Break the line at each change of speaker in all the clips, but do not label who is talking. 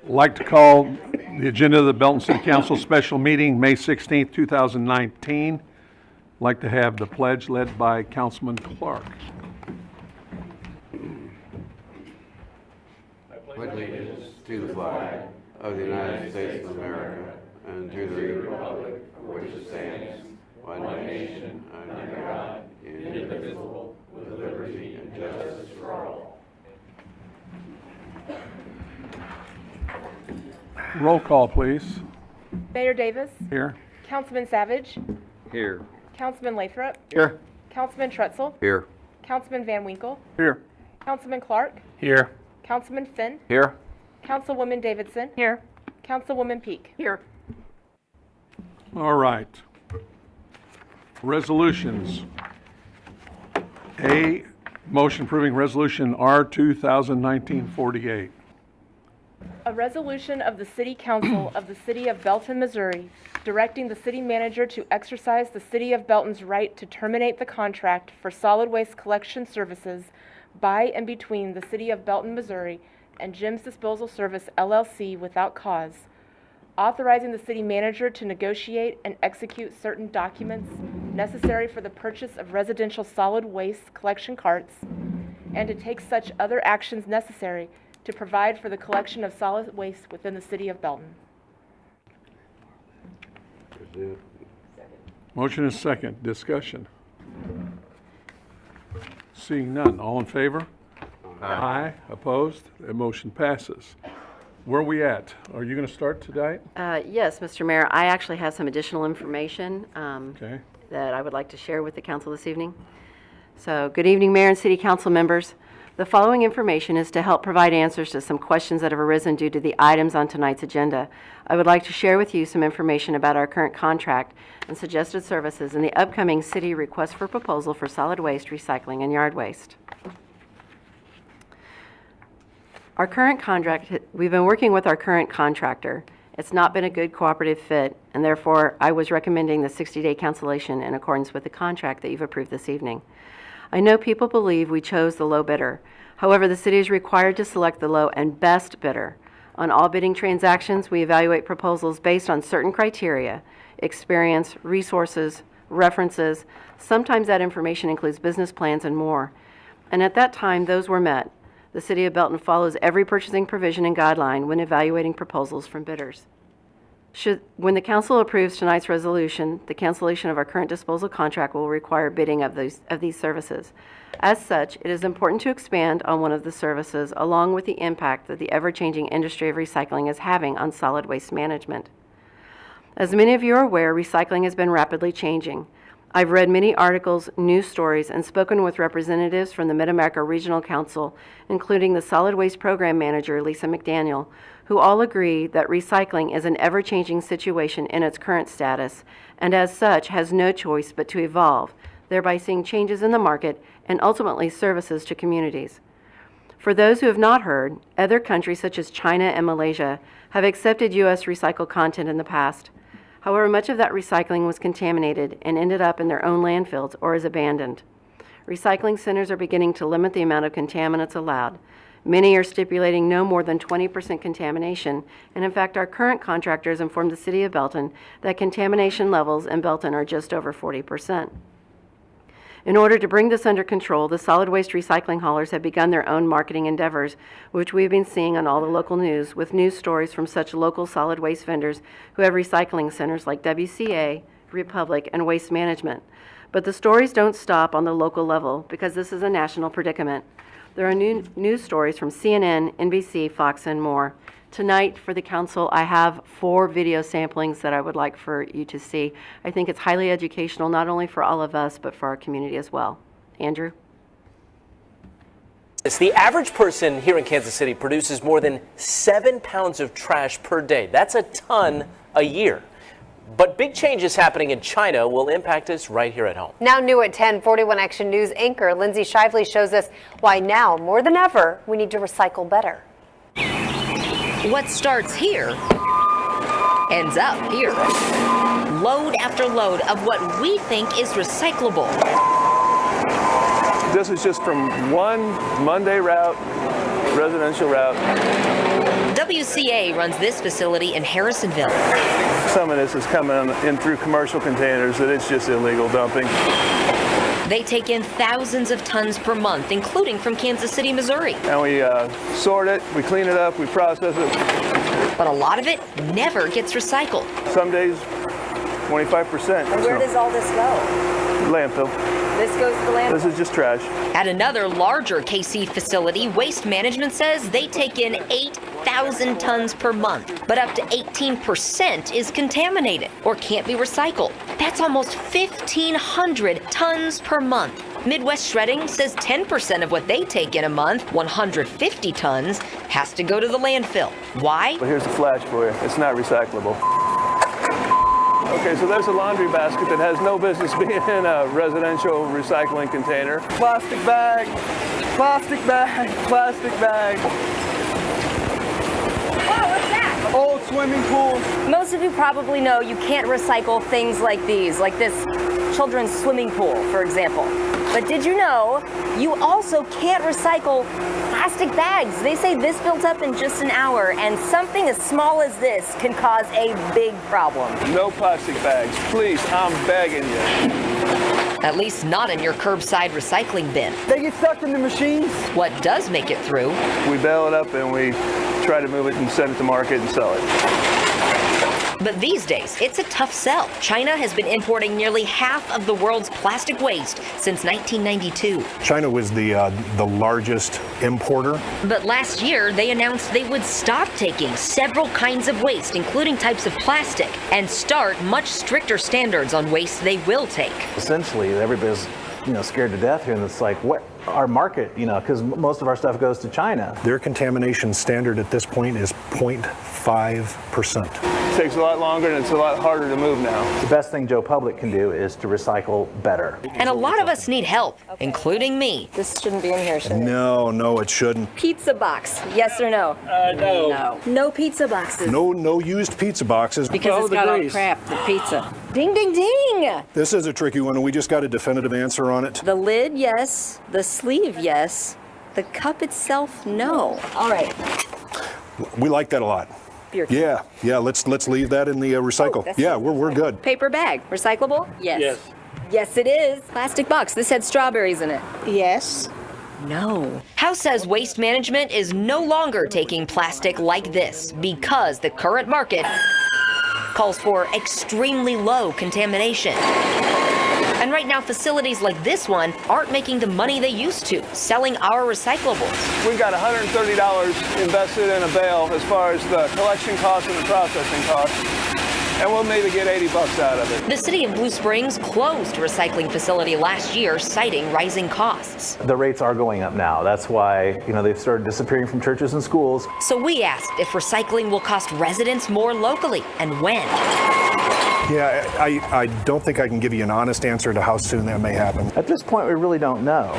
Like to call the agenda of the Belton City Council special meeting, May 16th, 2019. Like to have the pledge led by Councilman Clark.
I pledge allegiance to the flag of the United States of America and to the republic for which it stands, one nation, under God, indivisible, with liberty and justice for all.
Roll call, please.
Mayor Davis.
Here.
Councilman Savage.
Here.
Councilman Lathrop.
Here.
Councilman Trutzel.
Here.
Councilman Van Winkle.
Here.
Councilman Clark.
Here.
Councilman Finn.
Here.
Councilwoman Davidson.
Here.
Councilwoman Peak.
Here.
All right. Resolutions. A, motion approving resolution R 2019-48.
A resolution of the City Council of the City of Belton, Missouri, directing the city manager to exercise the City of Belton's right to terminate the contract for solid waste collection services by and between the City of Belton, Missouri and Jim's Disposal Service, LLC without cause, authorizing the city manager to negotiate and execute certain documents necessary for the purchase of residential solid waste collection carts, and to take such other actions necessary to provide for the collection of solid waste within the City of Belton.
Motion is second. Discussion. Seeing none. All in favor? Aye. Opposed? The motion passes. Where are we at? Are you going to start tonight?
Yes, Mr. Mayor, I actually have some additional information
Okay.
that I would like to share with the council this evening. So, good evening, Mayor and City Council members. The following information is to help provide answers to some questions that have arisen due to the items on tonight's agenda. I would like to share with you some information about our current contract and suggested services and the upcoming city request for proposal for solid waste, recycling, and yard waste. Our current contract, we've been working with our current contractor. It's not been a good cooperative fit, and therefore I was recommending the 60-day cancellation in accordance with the contract that you've approved this evening. I know people believe we chose the low bidder. However, the city is required to select the low and best bidder. On all bidding transactions, we evaluate proposals based on certain criteria: experience, resources, references. Sometimes that information includes business plans and more. And at that time, those were met. The City of Belton follows every purchasing provision and guideline when evaluating proposals from bidders. When the council approves tonight's resolution, the cancellation of our current disposal contract will require bidding of these services. As such, it is important to expand on one of the services along with the impact that the ever-changing industry of recycling is having on solid waste management. As many of you are aware, recycling has been rapidly changing. I've read many articles, news stories, and spoken with representatives from the Mid-America Regional Council, including the Solid Waste Program Manager, Lisa McDaniel, who all agree that recycling is an ever-changing situation in its current status, and as such has no choice but to evolve, thereby seeing changes in the market and ultimately services to communities. For those who have not heard, other countries such as China and Malaysia have accepted U.S. recycled content in the past. However, much of that recycling was contaminated and ended up in their own landfills or is abandoned. Recycling centers are beginning to limit the amount of contaminants allowed. Many are stipulating no more than 20% contamination, and in fact, our current contractors informed the City of Belton that contamination levels in Belton are just over 40%. In order to bring this under control, the solid waste recycling haulers have begun their own marketing endeavors, which we've been seeing on all the local news, with news stories from such local solid waste vendors who have recycling centers like WCA, Republic, and Waste Management. But the stories don't stop on the local level because this is a national predicament. There are new news stories from CNN, NBC, Fox, and more. Tonight, for the council, I have 4 video samplings that I would like for you to see. I think it's highly educational, not only for all of us, but for our community as well. Andrew?
The average person here in Kansas City produces more than 7 pounds of trash per day. That's a ton a year. But big changes happening in China will impact us right here at home.
Now new at 10, 41 Action News anchor Lindsay Shively shows us why now, more than ever, we need to recycle better.
What starts here ends up here. Load after load of what we think is recyclable.
This is just from one Monday route, residential route.
WCA City runs this facility in Harrisonville.
Some of this is coming in through commercial containers that it's just illegal dumping.
They take in thousands of tons per month, including from Kansas City, Missouri.
And we sort it, we clean it up, we process it.
But a lot of it never gets recycled.
Some days, 25%.
And where does all this go?
Landfill.
This goes to the landfill?
This is just trash.
At another larger KC facility, Waste Management says they take in 8,000 tons per month, but up to 18% is contaminated or can't be recycled. That's almost 1,500 tons per month. Midwest Shredding says 10% of what they take in a month, 150 tons, has to go to the landfill. Why?
But here's the flash for you. It's not recyclable. Okay, so there's a laundry basket that has no business being in a residential recycling container. Plastic bag, plastic bag, plastic bag.
Whoa, what's that?
Old swimming pool.
Most of you probably know you can't recycle things like these, like this children's swimming pool, for example. But did you know you also can't recycle plastic bags? They say this built up in just an hour, and something as small as this can cause a big problem.
No plastic bags, please, I'm begging you.
At least not in your curbside recycling bin.
They get stuck in the machines.
What does make it through?
We bale it up and we try to move it and send it to market and sell it.
But these days, it's a tough sell. China has been importing nearly half of the world's plastic waste since 1992.
China was the largest importer.
But last year, they announced they would stop taking several kinds of waste, including types of plastic, and start much stricter standards on waste they will take.
Essentially, everybody's scared to death here, and it's like, what? Our market, because most of our stuff goes to China.
Their contamination standard at this point is 0.5%.
It takes a lot longer and it's a lot harder to move now.
The best thing Joe Public can do is to recycle better.
And a lot of us need help, including me.
This shouldn't be in here, should it?
No, it shouldn't.
Pizza box, yes or no?
No.
No. No pizza boxes.
No used pizza boxes.
Because it's got all crap, the pizza. Ding, ding, ding!
This is a tricky one, and we just got a definitive answer on it.
The lid, yes. The sleeve, yes. The cup itself, no. All right.
We like that a lot. Yeah, let's leave that in the recycle. Yeah, we're good.
Paper bag, recyclable? Yes. Yes, it is. Plastic box. This had strawberries in it. Yes.
No. House says Waste Management is no longer taking plastic like this because the current market calls for extremely low contamination. And right now, facilities like this one aren't making the money they used to, selling our recyclables.
We've got $130 invested in a bale as far as the collection costs and the processing costs, and we'll maybe get $80 out of it.
The city of Blue Springs closed a recycling facility last year, citing rising costs.
The rates are going up now. That's why, they've started disappearing from churches and schools.
So we asked if recycling will cost residents more locally and when.
Yeah, I don't think I can give you an honest answer to how soon that may happen.
At this point, we really don't know.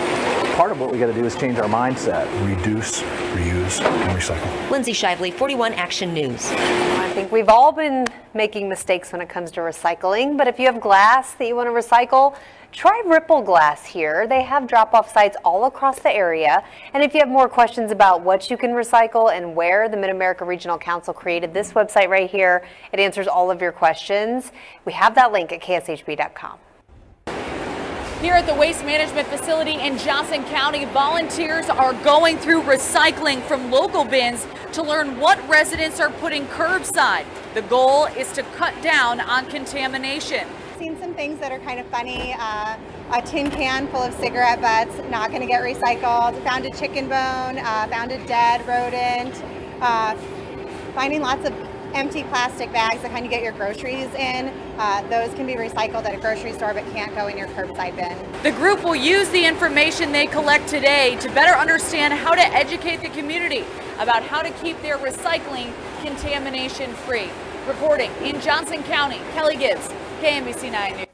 Part of what we got to do is change our mindset.
Reduce, reuse, and recycle.
Lindsay Shively, 41 Action News.
I think we've all been making mistakes when it comes to recycling, but if you have glass that you want to recycle, try Ripple Glass here. They have drop-off sites all across the area. And if you have more questions about what you can recycle and where, the Mid-America Regional Council created this website right here. It answers all of your questions. We have that link at kshb.com.
Here at the Waste Management Facility in Johnson County, volunteers are going through recycling from local bins to learn what residents are putting curbside. The goal is to cut down on contamination.
Seen some things that are kind of funny. A tin can full of cigarette butts, not going to get recycled. Found a chicken bone, found a dead rodent. Finding lots of empty plastic bags that kind of get your groceries in. Those can be recycled at a grocery store but can't go in your curbside bin.
The group will use the information they collect today to better understand how to educate the community about how to keep their recycling contamination free. Reporting in Johnson County, Kelly Gibbs, KMBC 9 News.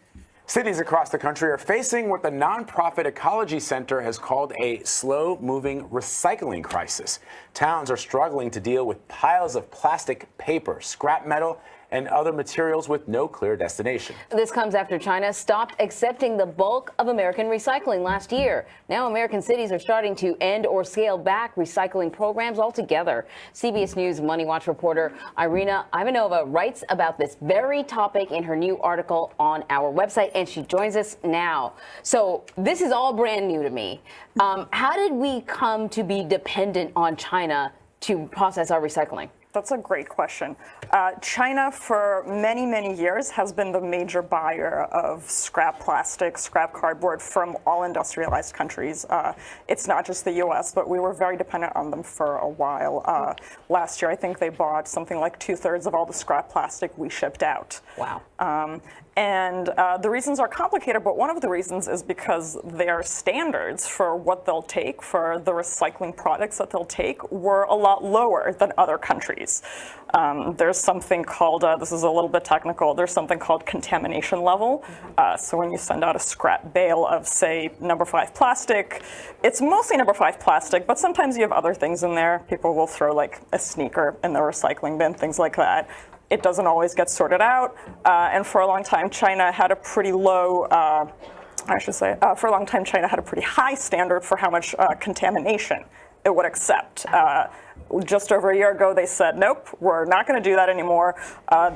Cities across the country are facing what the nonprofit Ecology Center has called a slow-moving recycling crisis. Towns are struggling to deal with piles of plastic, paper, scrap metal, and other materials with no clear destination.
This comes after China stopped accepting the bulk of American recycling last year. Now American cities are starting to end or scale back recycling programs altogether. CBS News Money Watch reporter Irina Ivanova writes about this very topic in her new article on our website, and she joins us now. So this is all brand new to me. How did we come to be dependent on China to process our recycling?
That's a great question. China, for many, many years, has been the major buyer of scrap plastic, scrap cardboard from all industrialized countries. It's not just the U.S., but we were very dependent on them for a while. Last year, I think they bought something like 2/3 of all the scrap plastic we shipped out.
Wow.
And the reasons are complicated, but one of the reasons is because their standards for what they'll take, for the recycling products that they'll take, were a lot lower than other countries. There's something called, this is a little bit technical, there's something called contamination level. So when you send out a scrap bale of, say, number 5 plastic, it's mostly number 5 plastic, but sometimes you have other things in there. People will throw like a sneaker in the recycling bin, things like that. It doesn't always get sorted out, and for a long time, China had a pretty low, for a long time, China had a pretty high standard for how much contamination it would accept. Just over a year ago, they said, nope, we're not going to do that anymore.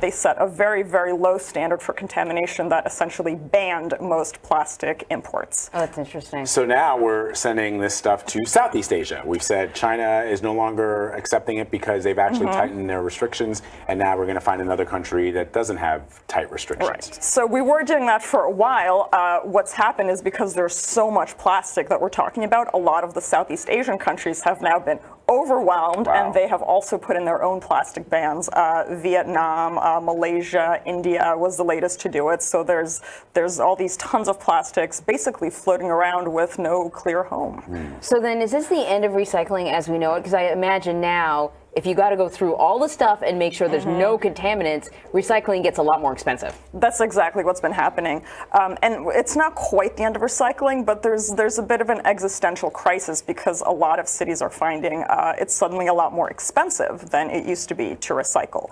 They set a very, very low standard for contamination that essentially banned most plastic imports.
Oh, that's interesting.
So now we're sending this stuff to Southeast Asia. We've said China is no longer accepting it because they've actually tightened their restrictions, and now we're going to find another country that doesn't have tight restrictions.
Right. So we were doing that for a while. What's happened is because there's so much plastic that we're talking about, a lot of the Southeast Asian countries have now been overwhelmed, and they have also put in their own plastic bans. Vietnam, Malaysia, India was the latest to do it. So there's all these tons of plastics basically floating around with no clear home.
So then is this the end of recycling as we know it? Because I imagine now, if you got to go through all the stuff and make sure there's no contaminants, recycling gets a lot more expensive.
That's exactly what's been happening. And it's not quite the end of recycling, but there's a bit of an existential crisis because a lot of cities are finding it's suddenly a lot more expensive than it used to be to recycle.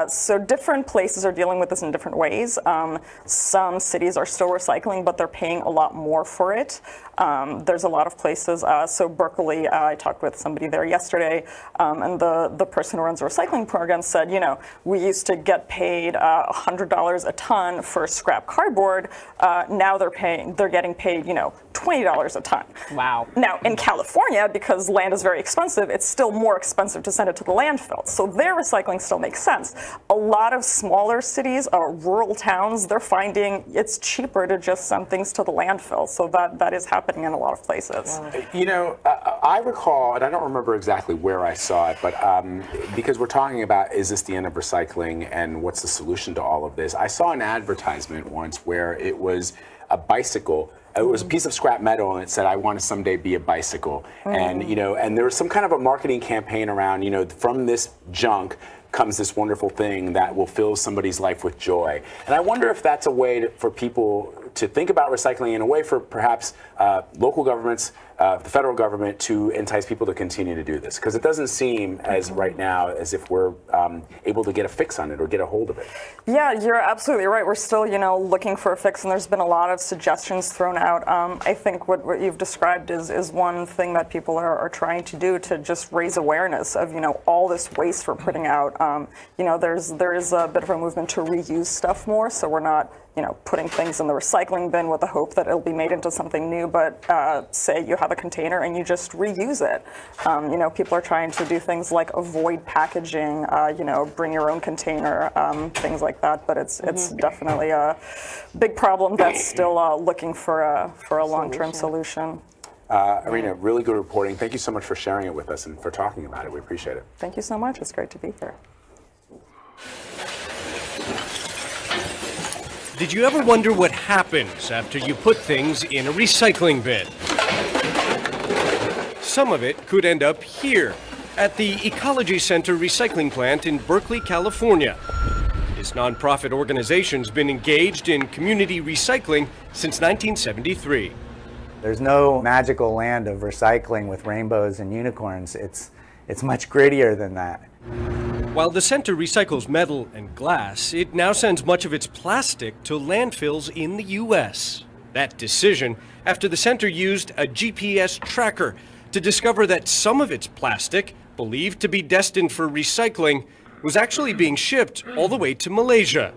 So different places are dealing with this in different ways. Some cities are still recycling, but they're paying a lot more for it. There's a lot of places. So Berkeley, I talked with somebody there yesterday, and the person who runs the recycling program said, you know, we used to get paid $100 a ton for scrap cardboard. Now they're getting paid, you know, $20 a ton.
Wow.
Now in California, because land is very expensive, it's still more expensive to send it to the landfill. So their recycling still makes sense. A lot of smaller cities, rural towns, they're finding it's cheaper to just send things to the landfill. So that is happening in a lot of places.
Wow. You know, I recall, and I don't remember exactly where I saw it, but because we're talking about is this the end of recycling and what's the solution to all of this, I saw an advertisement once where it was a bicycle. It was a piece of scrap metal, and it said, "I want to someday be a bicycle." And you know, and there was some kind of a marketing campaign around, you know, from this junk comes this wonderful thing that will fill somebody's life with joy. And I wonder if that's a way for people to think about recycling in a way for perhaps local governments, the federal government, to entice people to continue to do this. Because it doesn't seem as right now as if we're able to get a fix on it or get a hold of it.
Yeah, you're absolutely right. We're still, you know, looking for a fix, and there's been a lot of suggestions thrown out. I think what you've described is one thing that people are trying to do to just raise awareness of, you know, all this waste we're putting out. You know, there is a bit of a movement to reuse stuff more, so we're not, you know, putting things in the recycling bin with the hope that it'll be made into something new, but say you have a container and you just reuse it. You know, people are trying to do things like avoid packaging, you know, bring your own container, things like that, but it's definitely a big problem that's still looking for a long-term solution.
Irina, really good reporting. Thank you so much for sharing it with us and for talking about it. We appreciate it.
Thank you so much. It's great to be here.
Did you ever wonder what happens after you put things in a recycling bin? Some of it could end up here at the Ecology Center recycling plant in Berkeley, California. This nonprofit organization's been engaged in community recycling since 1973.
There's no magical land of recycling with rainbows and unicorns. It's much grittier than that.
While the center recycles metal and glass, it now sends much of its plastic to landfills in the U.S. That decision after the center used a GPS tracker to discover that some of its plastic, believed to be destined for recycling, was actually being shipped all the way to Malaysia.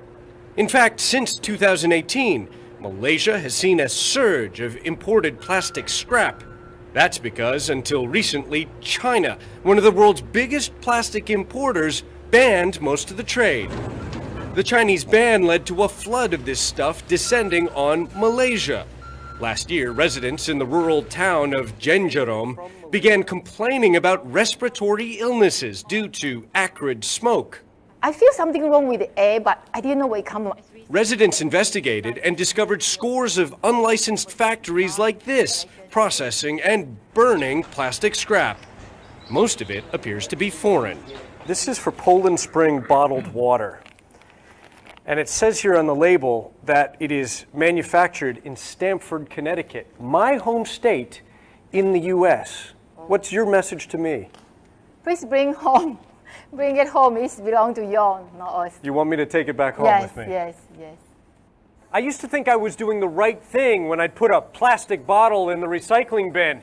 In fact, since 2018, Malaysia has seen a surge of imported plastic scrap. That's because, until recently, China, one of the world's biggest plastic importers, banned most of the trade. The Chinese ban led to a flood of this stuff descending on Malaysia. Last year, residents in the rural town of Jenjarom began complaining about respiratory illnesses due to acrid smoke.
I feel something wrong with the air, but I didn't know where it comes from.
Residents investigated and discovered scores of unlicensed factories like this, processing and burning plastic scrap. Most of it appears to be foreign.
This is for Poland Spring bottled water. And it says here on the label that it is manufactured in Stamford, Connecticut, my home state in the U.S. What's your message to me?
Please bring home. Bring it home. It belongs to you, not us.
You want me to take it back home
Yes,
with me?
yes, yes.
I used to think I was doing the right thing when I'd put a plastic bottle in the recycling bin.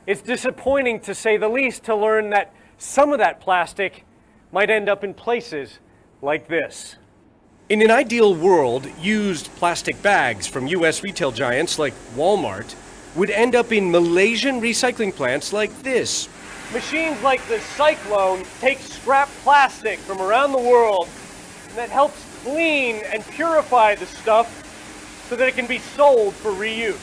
It's disappointing, to say the least, to learn that some of that plastic might end up in places like this.
In an ideal world, used plastic bags from U.S. retail giants like Walmart would end up in Malaysian recycling plants like this.
Machines like the Cyclone take scrap plastic from around the world, and that helps clean and purify the stuff so that it can be sold for reuse.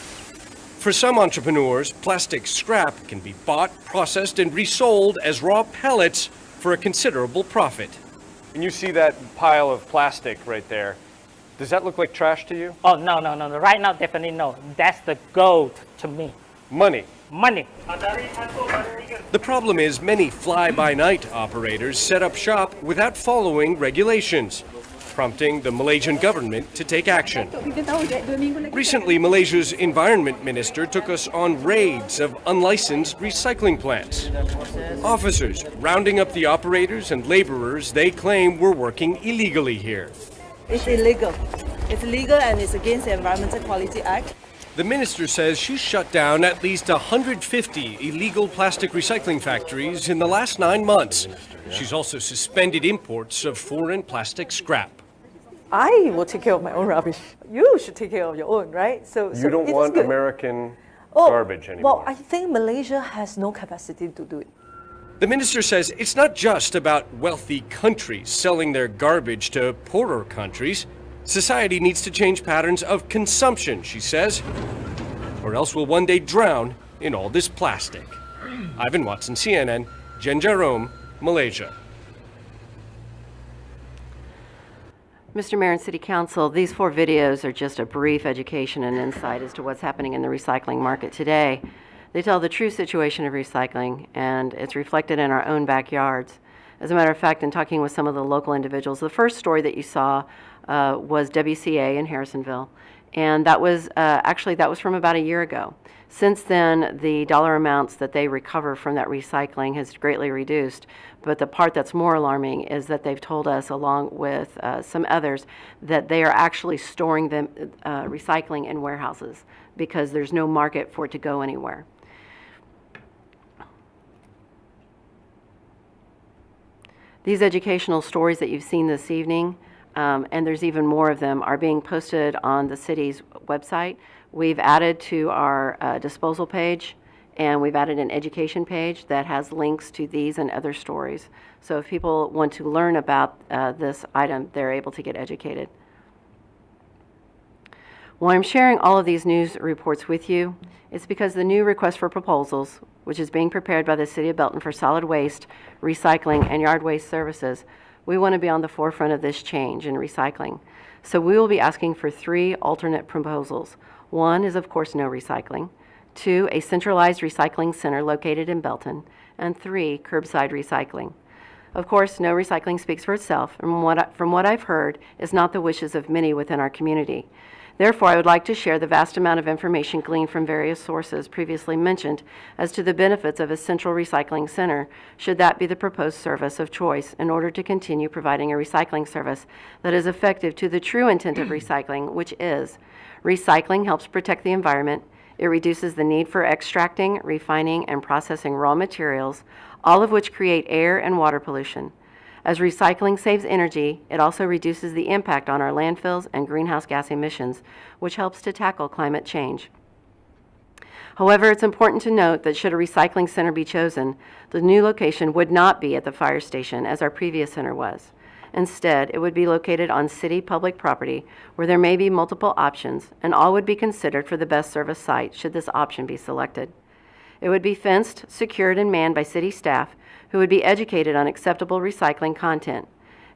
For some entrepreneurs, plastic scrap can be bought, processed, and resold as raw pellets for a considerable profit.
And you see that pile of plastic right there. Does that look like trash to you?
Oh, no. Right now, definitely no. That's the gold to me.
Money.
Money.
The problem is many fly-by-night operators set up shop without following regulations, prompting the Malaysian government to take action. Recently, Malaysia's environment minister took us on raids of unlicensed recycling plants. Officers rounding up the operators and laborers they claim were working illegally here.
It's illegal. It's illegal and it's against the Environmental Quality Act.
The minister says she shut down at least 150 illegal plastic recycling factories in the last 9 months. She's also suspended imports of foreign plastic scrap.
I will take care of my own rubbish. You should take care of your own, right? So
you don't
it's
want
good.
American garbage anymore.
Well, I think Malaysia has no capacity to do it.
The minister says it's not just about wealthy countries selling their garbage to poorer countries. Society needs to change patterns of consumption, she says, or else we'll one day drown in all this plastic. Ivan Watson, CNN, Jenjarom, Malaysia.
Mr. Mayor and City Council, these 4 videos are just a brief education and insight as to what's happening in the recycling market today. They tell the true situation of recycling, and it's reflected in our own backyards. As a matter of fact, in talking with some of the local individuals, the first story that you saw was WCA in Harrisonville, and that was from about a year ago. Since then, the dollar amounts that they recover from that recycling has greatly reduced, but the part that's more alarming is that they've told us, along with some others, that they are actually storing them, recycling in warehouses because there's no market for it to go anywhere. These educational stories that you've seen this evening, and there's even more of them, are being posted on the city's website. We've added to our disposal page, and we've added an education page that has links to these and other stories. So if people want to learn about this item, they're able to get educated. While I'm sharing all of these news reports with you, it's because the new request for proposals, which is being prepared by the City of Belton for solid waste, recycling, and yard waste services, we want to be on the forefront of this change in recycling. So we will be asking for 3 alternate proposals. 1 is, of course, no recycling. 2, a centralized recycling center located in Belton. And 3, curbside recycling. Of course, no recycling speaks for itself, and from what I've heard, is not the wishes of many within our community. Therefore, I would like to share the vast amount of information gleaned from various sources previously mentioned as to the benefits of a central recycling center, should that be the proposed service of choice, in order to continue providing a recycling service that is effective to the true intent of recycling, which is recycling helps protect the environment, it reduces the need for extracting, refining, and processing raw materials, all of which create air and water pollution. As recycling saves energy, it also reduces the impact on our landfills and greenhouse gas emissions, which helps to tackle climate change. However, it's important to note that should a recycling center be chosen, the new location would not be at the fire station as our previous center was. Instead, it would be located on city public property where there may be multiple options, and all would be considered for the best service site should this option be selected. It would be fenced, secured, and manned by city staff who would be educated on acceptable recycling content.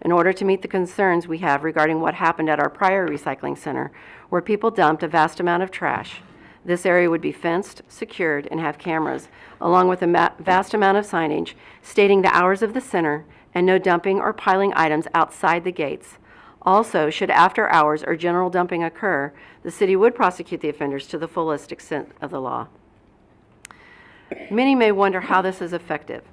In order to meet the concerns we have regarding what happened at our prior recycling center, where people dumped a vast amount of trash, this area would be fenced, secured, and have cameras, along with a vast amount of signage stating the hours of the center and no dumping or piling items outside the gates. Also, should after hours or general dumping occur, the city would prosecute the offenders to the fullest extent of the law. Many may wonder how this is effective.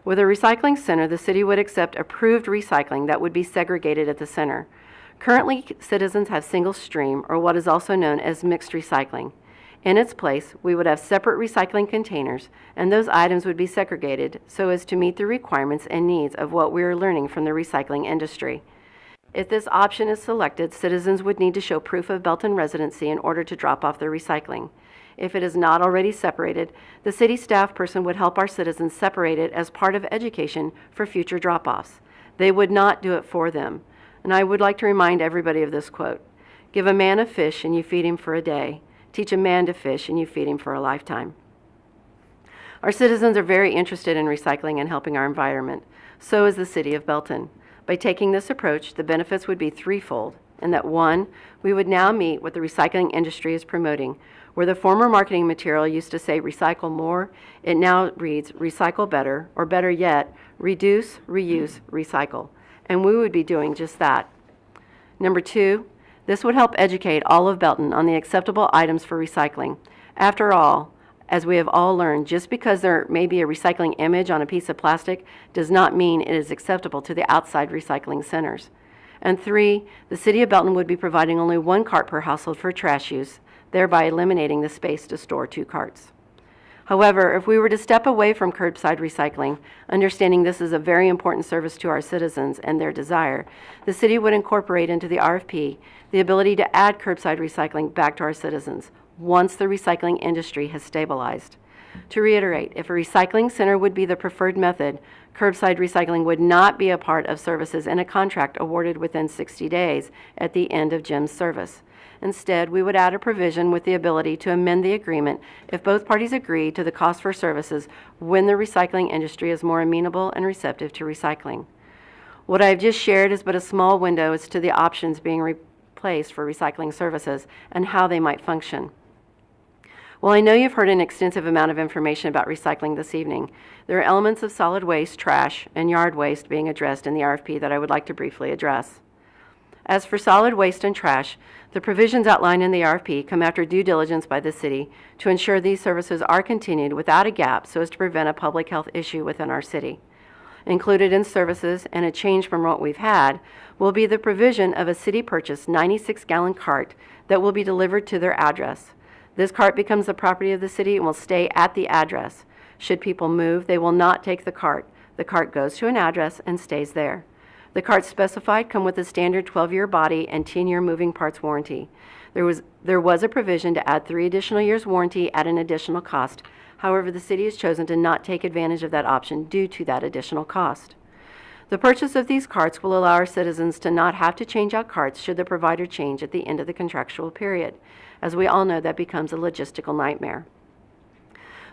With a recycling center, the city would accept approved recycling that would be segregated at the center. Currently, citizens have single stream, or what is also known as mixed recycling. In its place, we would have separate recycling containers, and those items would be segregated so as to meet the requirements and needs of what we are learning from the recycling industry. If this option is selected, citizens would need to show proof of Belton residency in order to drop off their recycling. If it is not already separated, the city staff person would help our citizens separate it as part of education for future drop-offs. They would not do it for them. And I would like to remind everybody of this quote: "Give a man a fish and you feed him for a day. Teach a man to fish and you feed him for a lifetime." Our citizens are very interested in recycling and helping our environment. So is the city of Belton. By taking this approach, the benefits would be threefold, in that 1, we would now meet what the recycling industry is promoting. Where the former marketing material used to say recycle more, it now reads recycle better, or better yet, reduce, reuse, recycle. And we would be doing just that. Number 2, this would help educate all of Belton on the acceptable items for recycling. After all, as we have all learned, just because there may be a recycling image on a piece of plastic does not mean it is acceptable to the outside recycling centers. And 3, the city of Belton would be providing only 1 cart per household for trash use, thereby eliminating the space to store 2 carts. However, if we were to step away from curbside recycling, understanding this is a very important service to our citizens and their desire, the city would incorporate into the RFP the ability to add curbside recycling back to our citizens once the recycling industry has stabilized. To reiterate, if a recycling center would be the preferred method, curbside recycling would not be a part of services in a contract awarded within 60 days at the end of Jim's service. Instead, we would add a provision with the ability to amend the agreement if both parties agree to the cost for services when the recycling industry is more amenable and receptive to recycling. What I have just shared is but a small window as to the options being replaced for recycling services and how they might function. Well, I know you've heard an extensive amount of information about recycling this evening. There are elements of solid waste, trash, and yard waste being addressed in the RFP that I would like to briefly address. As for solid waste and trash, the provisions outlined in the RFP come after due diligence by the city to ensure these services are continued without a gap so as to prevent a public health issue within our city. Included in services, and a change from what we've had, will be the provision of a city-purchased 96-gallon cart that will be delivered to their address. This cart becomes the property of the city and will stay at the address. Should people move, they will not take the cart. The cart goes to an address and stays there. The carts specified come with a standard 12-year body and 10-year moving parts warranty. There was a provision to add 3 additional years warranty at an additional cost. However, the city has chosen to not take advantage of that option due to that additional cost. The purchase of these carts will allow our citizens to not have to change out carts should the provider change at the end of the contractual period. As we all know, that becomes a logistical nightmare.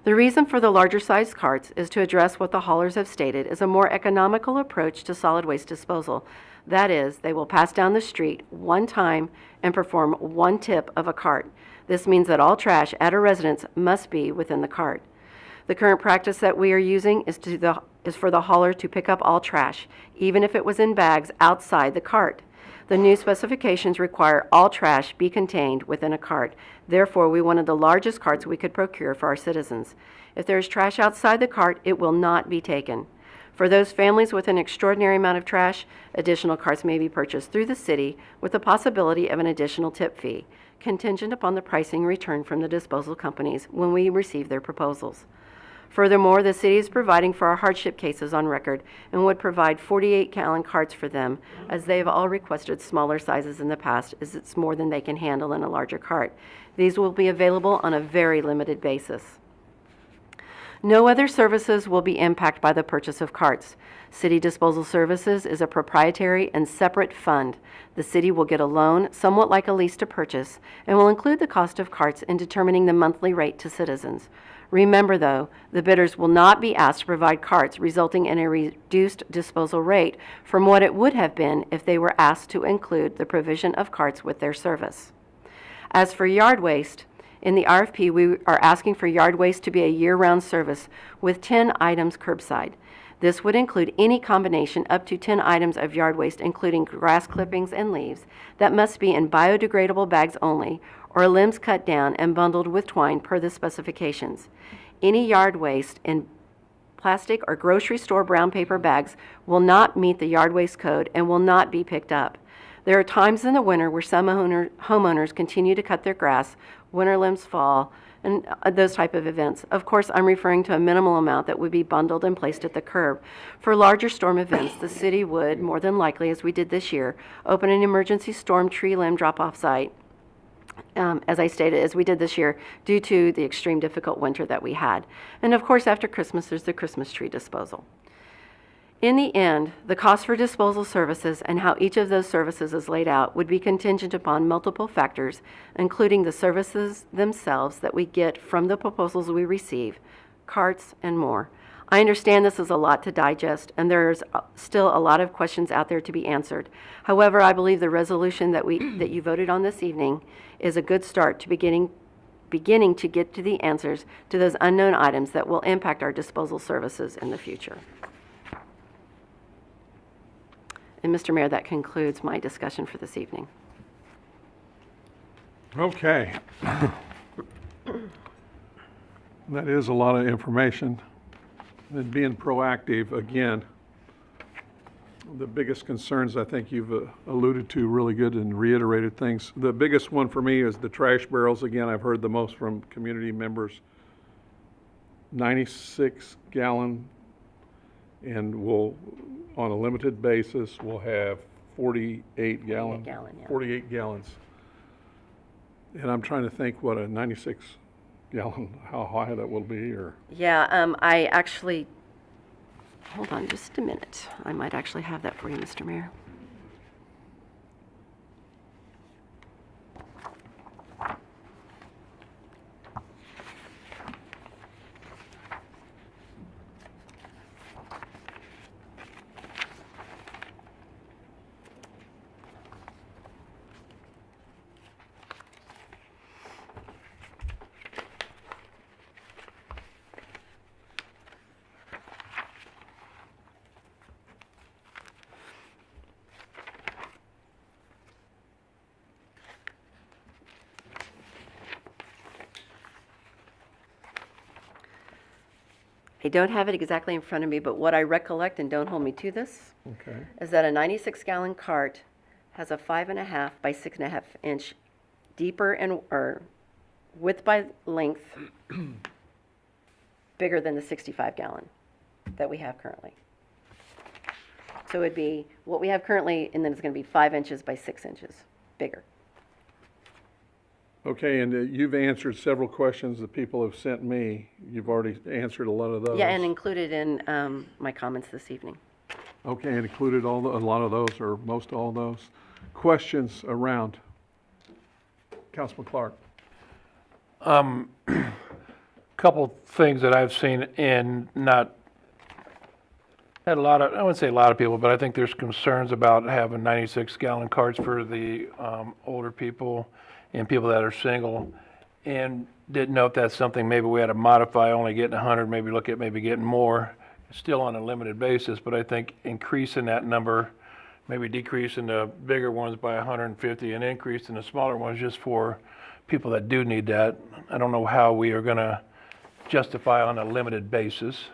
The reason for the larger sized carts is to address what the haulers have stated is a more economical approach to solid waste disposal. That is, they will pass down the street one time and perform one tip of a cart. This means that all trash at a residence must be within the cart. The current practice that we are using is for the hauler to pick up all trash, even if it was in bags outside the cart. The new specifications require all trash be contained within a cart. Therefore, we wanted the largest carts we could procure for our citizens. If there is trash outside the cart, it will not be taken. For those families with an extraordinary amount of trash, additional carts may be purchased through the city with the possibility of an additional tip fee, contingent upon the pricing returned from the disposal companies when we receive their proposals. Furthermore, the city is providing for our hardship cases on record and would provide 48-gallon carts for them, as they have all requested smaller sizes in the past, as it's more than they can handle in a larger cart. These will be available on a very limited basis. No other services will be impacted by the purchase of carts. City Disposal Services is a proprietary and separate fund. The city will get a loan, somewhat like a lease to purchase, and will include the cost of carts in determining the monthly rate to citizens. Remember, though, the bidders will not be asked to provide carts, resulting in a reduced disposal rate from what it would have been if they were asked to include the provision of carts with their service. As for yard waste, in the RFP, we are asking for yard waste to be a year-round service with 10 items curbside. This would include any combination up to 10 items of yard waste, including grass clippings and leaves, that must be in biodegradable bags only, or limbs cut down and bundled with twine per the specifications. Any yard waste in plastic or grocery store brown paper bags will not meet the yard waste code and will not be picked up. There are times in the winter where some homeowners continue to cut their grass, winter limbs fall, and those type of events. Of course, I'm referring to a minimal amount that would be bundled and placed at the curb. For larger storm events, the city would, more than likely, as we did this year, open an emergency storm tree limb drop-off site, as I stated, as we did this year, due to the extreme difficult winter that we had. And of course, after Christmas, there's the Christmas tree disposal. In the end, the cost for disposal services and how each of those services is laid out would be contingent upon multiple factors, including the services themselves that we get from the proposals we receive, carts, and more. I understand this is a lot to digest, and there's still a lot of questions out there to be answered. However, I believe the resolution that you voted on this evening is a good start to beginning to get to the answers to those unknown items that will impact our disposal services in the future. And Mr. Mayor, that concludes my discussion for this evening.
Okay. That is a lot of information. And being proactive, again, the biggest concerns I think you've alluded to really good and reiterated things. The biggest one for me is the trash barrels. Again, I've heard the most from community members. 96 gallon, and we'll, on a limited basis, we'll have 48 gallons. 48 gallons. And I'm trying to think what a 96 gallon, how high that will be, or.
Yeah, I actually, hold on just a minute. I might actually have that for you, Mr. Mayor. I don't have it exactly in front of me, but what I recollect, and don't hold me to this, is that a 96-gallon cart has a 5.5 by 6.5 inch deeper and or width by length bigger than the 65-gallon that we have currently. So it'd be what we have currently, and then it's going to be 5 inches by 6 inches bigger.
Okay, and you've answered several questions that people have sent me. You've already answered a lot of those.
Yeah, and included in my comments this evening.
Okay, and included a lot of those, or most all of those. Questions around? Councilman Clark.
Couple things that I've seen, and not had a lot of, I wouldn't say a lot of people, but I think there's concerns about having 96-gallon carts for the older people and people that are single, and didn't know if that's something maybe we had to modify, only getting 100, maybe look at maybe getting more, still on a limited basis, but I think increasing that number maybe decreasing the bigger ones by 150 and increasing the smaller ones just for people that do need that. I don't know how we are going to justify on a limited basis.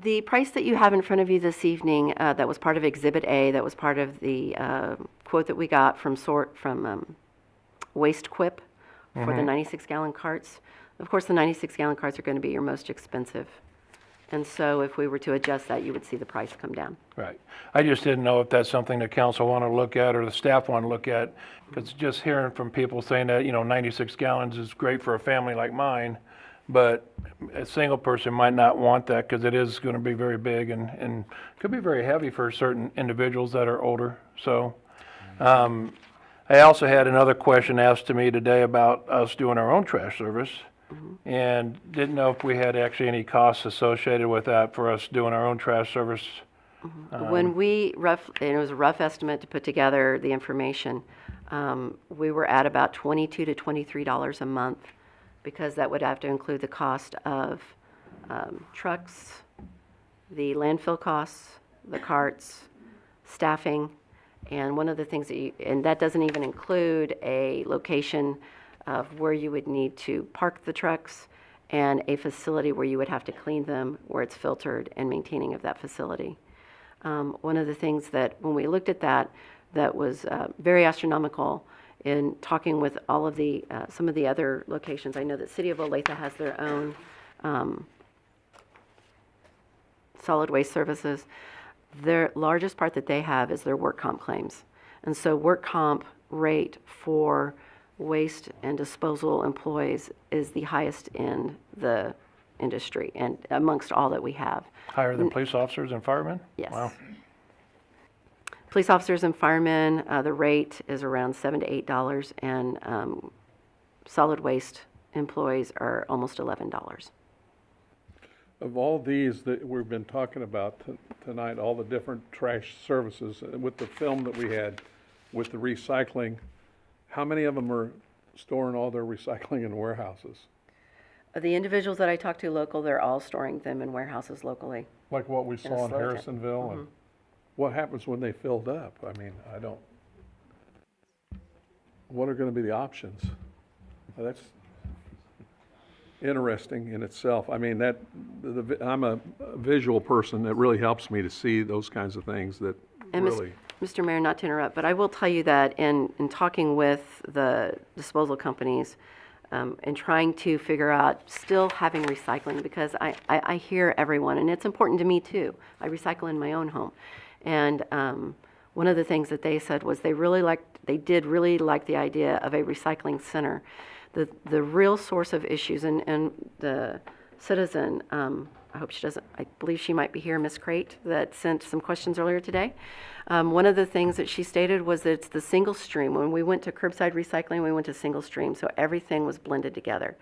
The price that you have in front of you this evening, that was part of Exhibit A, that was part of the quote that we got from Waste Quip for the 96-gallon carts. Of course, the 96-gallon carts are going to be your most expensive. And so if we were to adjust that, you would see the price come down.
Right. I just didn't know if that's something the council want to look at or the staff want to look at, because just hearing from people saying that, 96 gallons is great for a family like mine, but a single person might not want that because it is going to be very big and could be very heavy for certain individuals that are older. So I also had another question asked to me today about us doing our own trash service. And didn't know if we had actually any costs associated with that for us doing our own trash service.
When and it was a rough estimate to put together the information, we were at about $22 to $23 a month, because that would have to include the cost of trucks, the landfill costs, the carts, staffing, and one of the things and that doesn't even include a location of where you would need to park the trucks and a facility where you would have to clean them, where it's filtered, and maintaining of that facility. One of the things that, when we looked at that was very astronomical in talking with all of the, some of the other locations. I know that City of Olathe has their own solid waste services. Their largest part that they have is their work comp claims. And so work comp rate for waste and disposal employees is the highest in the industry and amongst all that we have.
Higher than police officers and firemen?
Yes.
Wow.
Police officers and firemen, the rate is around $7 to $8, and solid waste employees are almost $11.
Of all these that we've been talking about tonight, all the different trash services, with the film that we had, with the recycling, how many of them are storing all their recycling in warehouses?
The individuals that I talked to local, they're all storing them in warehouses locally.
Like what we saw in
Slowton.
Harrisonville? And what happens when they filled up? I mean, what are going to be the options? That's interesting in itself. I mean, I'm a visual person. That really helps me to see those kinds of things that
And
really...
Mr. Mayor, not to interrupt, but I will tell you that in talking with the disposal companies and trying to figure out still having recycling, because I hear everyone, and it's important to me too. I recycle in my own home. And one of the things that they said was they did really like the idea of a recycling center. The real source of issues, and the citizen, I hope she doesn't, I believe she might be here, Ms. Crate, that sent some questions earlier today. One of the things that she stated was that it's the single stream. When we went to curbside recycling, we went to single stream, so everything was blended together.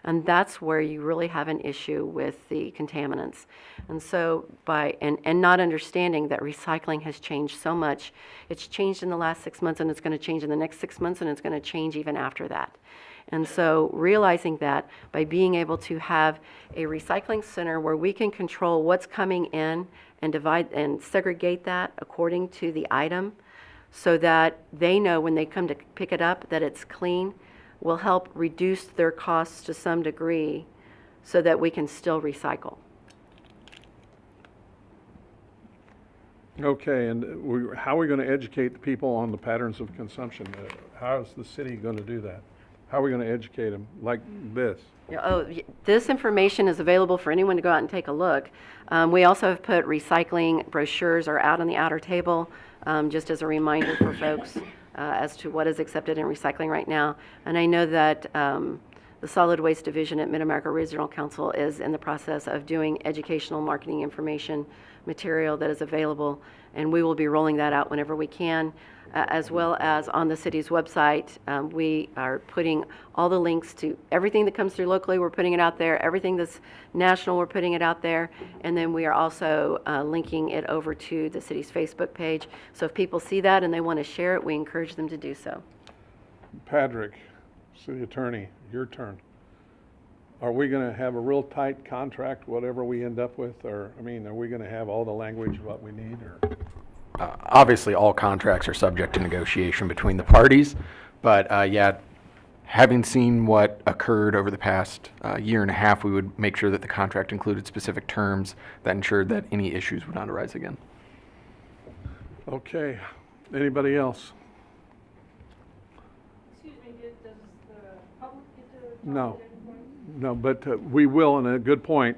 And that's where you really have an issue with the contaminants. And so and not understanding that recycling has changed so much. It's changed in the last 6 months, and it's going to change in the next 6 months, and it's going to change even after that. And so realizing that by being able to have a recycling center where we can control what's coming in and divide and segregate that according to the item, so that they know when they come to pick it up that it's clean, will help reduce their costs to some degree so that we can still recycle.
Okay, and how are we going to educate the people on the patterns of consumption? How is the city going to do that? How are we going to educate them like this?
This information is available for anyone to go out and take a look. We also have put recycling brochures are out on the outer table, just as a reminder for folks as to what is accepted in recycling right now. And I know that the Solid Waste Division at Mid-America Regional Council is in the process of doing educational marketing information material that is available, and we will be rolling that out whenever we can. As well as on the city's website, we are putting all the links to everything that comes through locally. We're putting it out there. Everything that's national, we're putting it out there. And then we are also linking it over to the city's Facebook page. So if people see that and they want to share it, we encourage them to do so.
Patrick, City Attorney, your turn. Are we going to have a real tight contract, whatever we end up with? Or, I mean, are we going to have all the language of what we need? Or
Obviously, all contracts are subject to negotiation between the parties, but yeah, having seen what occurred over the past year and a half, we would make sure that the contract included specific terms that ensured that any issues would not arise again.
Okay. Anybody else?
Excuse me, does the public get to?
No. No, but we will, and a good point.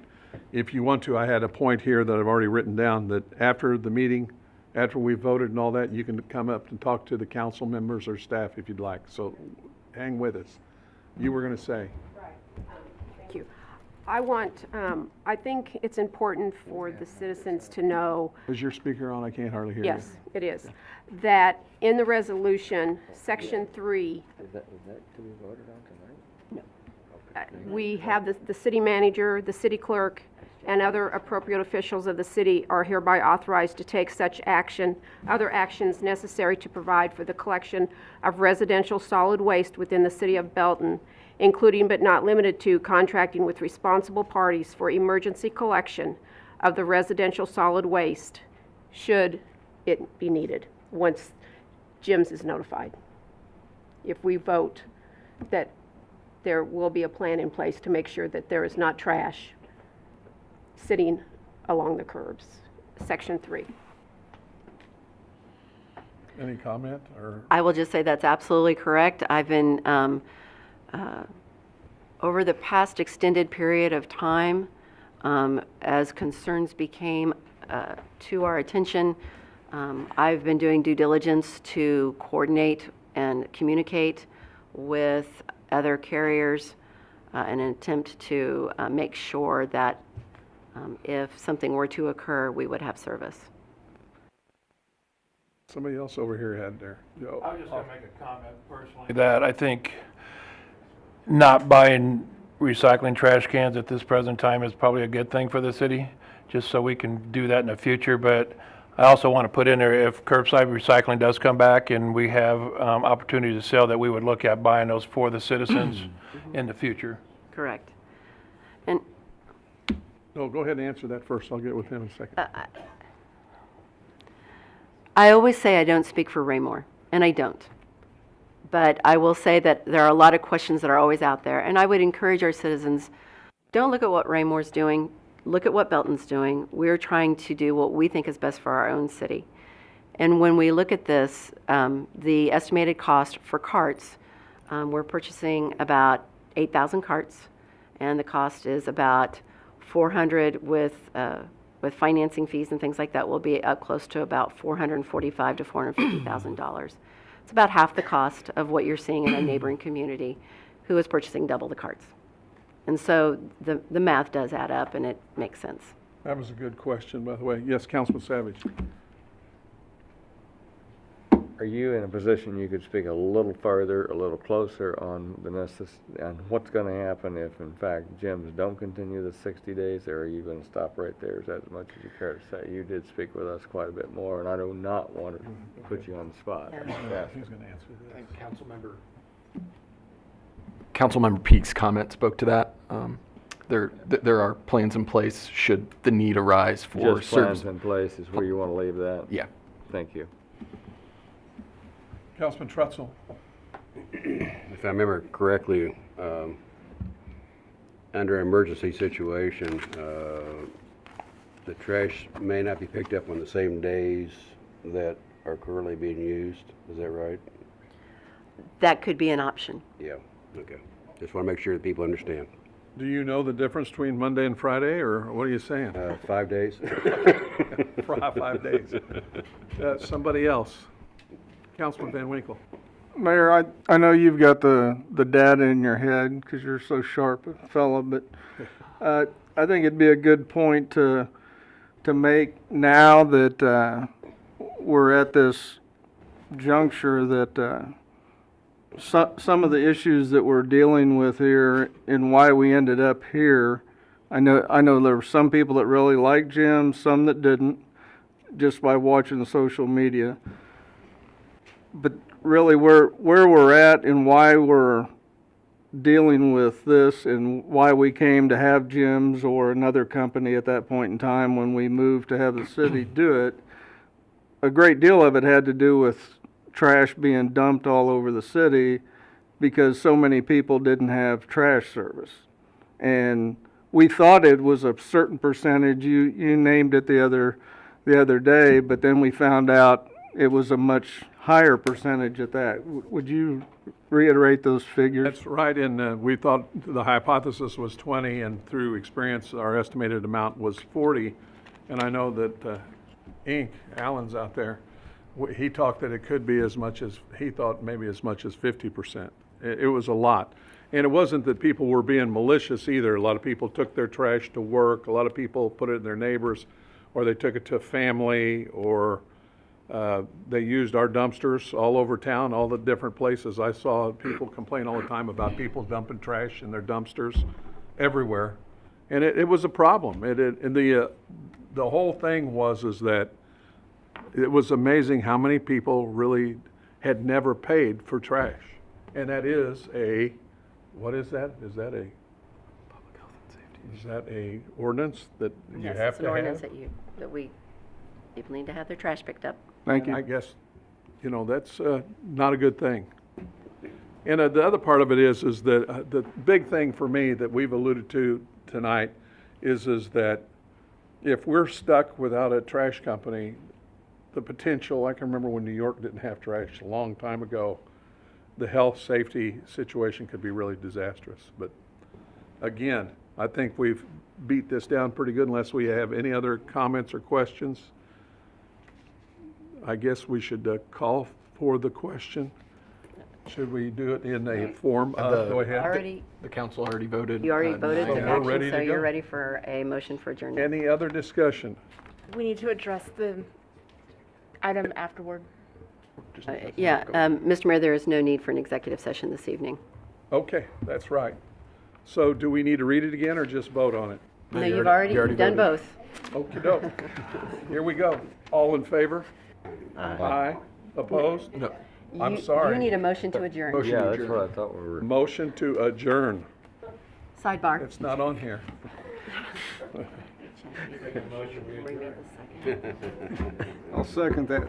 If you want to, I had a point here that I've already written down, that after the meeting, after we voted and all that, you can come up and talk to the council members or staff if you'd like. So hang with us. You were going to say.
Thank you. I think it's important for the citizens to know.
Is your speaker on? I can't hardly hear you.
Yes, it is. That in the resolution, section 3.
Is that to be voted on tonight?
We have the city manager, the city clerk, and other appropriate officials of the city are hereby authorized to take such action, other actions necessary to provide for the collection of residential solid waste within the city of Belton, including but not limited to contracting with responsible parties for emergency collection of the residential solid waste, should it be needed, once Jim's is notified. If we vote that there will be a plan in place to make sure that there is not trash sitting along the curbs. Section 3.
Any comment? Or
I will just say that's absolutely correct. I've been, over the past extended period of time, as concerns became to our attention, I've been doing due diligence to coordinate and communicate with other carriers in an attempt to make sure that if something were to occur, we would have service.
somebody else over here had their.
I was just going to make a comment personally that I think not buying recycling trash cans at this present time is probably a good thing for the city, just so we can do that in the future. But I also want to put in there, if curbside recycling does come back and we have opportunity to sell, that we would look at buying those for the citizens in the future.
Correct. And
No, go ahead and answer that first. I'll get with him in a second.
I always say I don't speak for Raymore, and I don't. But I will say that there are a lot of questions that are always out there, and I would encourage our citizens, don't look at what Raymore's doing, look at what Belton's doing. We're trying to do what we think is best for our own city. And when we look at this, the estimated cost for carts, we're purchasing about 8,000 carts, and the cost is about $400 with financing fees and things like that, will be up close to about $445,000 to $450,000. It's about half the cost of what you're seeing in a neighboring community who is purchasing double the carts. And so the math does add up, and it makes sense.
That was a good question, by the way. Yes, Councilman Savage.
Are you in a position you could speak a little further, a little closer on on what's going to happen if, in fact, gyms don't continue the 60 days, or are you going to stop right there? Is that as much as you care to say? You did speak with us quite a bit more, and I do not want to put you on the spot.
Yeah. Who's going to answer this?
I think Councilmember Peake's comment spoke to that. There are plans in place should the need arise for
Just plans in place is where you want to leave that?
Yeah.
Thank you.
Councilman Trutzel.
If I remember correctly, under an emergency situation, the trash may not be picked up on the same days that are currently being used. Is that right?
That could be an option.
Yeah, okay. Just want to make sure that people understand.
Do you know the difference between Monday and Friday, or what are you saying?
5 days.
5 days. Somebody else. Councilman Van Winkle.
Mayor, I know you've got the data in your head because you're so sharp a fella, but I think it'd be a good point to make now that we're at this juncture that some of the issues that we're dealing with here and why we ended up here. I know there were some people that really liked Jim, some that didn't, just by watching the social media. But really, where we're at and why we're dealing with this and why we came to have Jim's or another company at that point in time when we moved to have the city do it, a great deal of it had to do with trash being dumped all over the city because so many people didn't have trash service. And we thought it was a certain percentage. You named it the other day, but then we found out it was a much higher percentage at that. Would you reiterate those figures?
That's right, and we thought the hypothesis was 20, and through experience, our estimated amount was 40. And I know that Alan's out there, he talked that it could be as much as, he thought maybe as much as 50%. It was a lot. And it wasn't that people were being malicious either. A lot of people took their trash to work. A lot of people put it in their neighbors, or they took it to family, or they used our dumpsters all over town, all the different places. I saw people complain all the time about people dumping trash in their dumpsters everywhere. And it was a problem. And the whole thing is that it was amazing how many people really had never paid for trash. And that is a, what is that? Is that a public health and safety? Is that a ordinance that you
Yes,
have
it's
to
an ordinance
have?
people need to have their trash picked up.
Thank you.
I guess, that's not a good thing. And the other part of it is that the big thing for me that we've alluded to tonight is that if we're stuck without a trash company, the potential, I can remember when New York didn't have trash a long time ago, the health safety situation could be really disastrous. But again, I think we've beat this down pretty good unless we have any other comments or questions. I guess we should call for the question. Should we do it in a form of, go ahead.
The council already voted.
You already voted
So
to
we're
action,
ready
so
to
you're
go?
ready for a motion for adjournment.
Any other discussion?
We need to address the item afterward.
Mr. Mayor, there is no need for an executive session this evening.
Okay, that's right. So do we need to read it again or just vote on it?
No, you've already done both.
Okey-doke. Here we go. All in favor? Aye. Opposed?
No.
I'm sorry.
You need a motion to adjourn.
Yeah, that's what I thought we were.
Motion to adjourn.
Sidebar.
It's not on here.
I'll second that.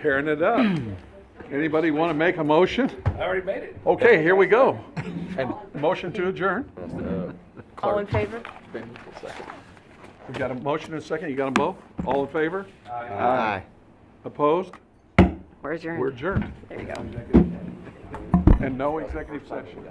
Tearing it up. Anybody want to make a motion?
I already made it.
Okay, here we go. And motion to adjourn.
All in favor?
We got a motion and a second. You got them both? All in favor?
Aye.
Opposed?
We're adjourned.
We're adjourned.
There you go.
And no executive session.